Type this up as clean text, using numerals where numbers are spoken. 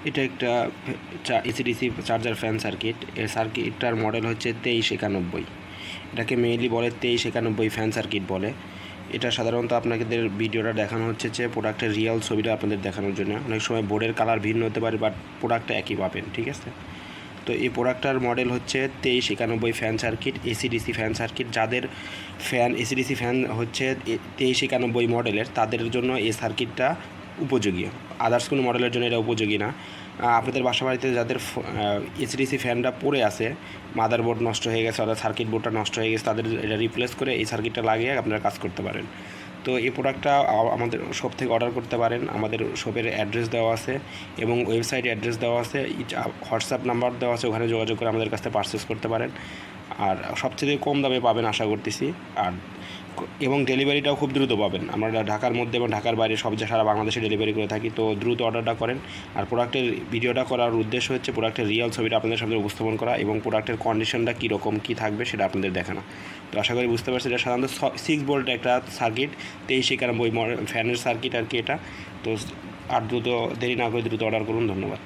এটা একটা AC DC charger fan circuit. এই সার্কিটটার মডেল হচ্ছে 2391। এটাকে মেইনলি বলে 2391 ফ্যান সার্কিট বলে। এটা সাধারণত আপনাদের ভিডিওটা দেখানো হচ্ছে যে প্রোডাক্টের রিয়েল ছবিটা আপনাদের দেখানোর জন্য। অনেক সময় বোর্ডের কালার ভিন্ন হতে পারে, বাট প্রোডাক্টটা একই পাবেন, ঠিক আছে। তো এই প্রোডাক্টটার মডেল হচ্ছে 2391 fan circuit, AC DC fan circuit. যাদের ফ্যান এসিডিসি ফ্যান হচ্ছে 2391 মডেলের, তাদের জন্য এই সার্কিটটা উপযোগী। আদার্স কোনো মডেলের জন্য এটা উপযোগী না। আপনাদের বাসা বাড়িতে যাদের এসিডিসি ফ্যানটা পড়ে আছে, মাদারবোর্ড নষ্ট হয়ে গেছে অর্থাৎ সার্কিট বোর্ডটা নষ্ট হয়ে গেছে, তাদের এটা রিপ্লেস করে এই সার্কিটটা লাগিয়ে আপনারা কাজ করতে পারেন। তো এই প্রোডাক্টটা আমাদের শপ থেকে অর্ডার করতে পারেন। আমাদের শপের অ্যাড্রেস দেওয়া আছে এবং ওয়েবসাইট অ্যাড্রেস দেওয়া আছে, হোয়াটসঅ্যাপ নাম্বার দেওয়া আছে, ওখানে যোগাযোগ করে আমাদের কাছ থেকে পারচেস করতে পারেন। আর সবচেয়ে কম দামে পাবেন আশা করতেছি। আর এবং ডেলিভারিটাও খুব দ্রুত পাবেন। আমরা ঢাকার মধ্যে এবং ঢাকার বাইরে সব সারা বাংলাদেশে ডেলিভারি করে থাকি। তো দ্রুত অর্ডারটা করেন। আর প্রোডাক্টের ভিডিওটা করার উদ্দেশ্য হচ্ছে প্রোডাক্টের রিয়েল ছবিটা আপনাদের সামনে উপস্থাপন করা এবং প্রোডাক্টের কন্ডিশনটা কীরকম কী থাকবে সেটা আপনাদের দেখানো। তো আশা করি বুঝতে পারছি। এটা সাধারণত 6 ভোল্ট একটা সার্কিট, 2391 ফ্যানের সার্কিট আর কি এটা। তো আর দ্রুত দেরি না করে দ্রুত অর্ডার করুন। ধন্যবাদ।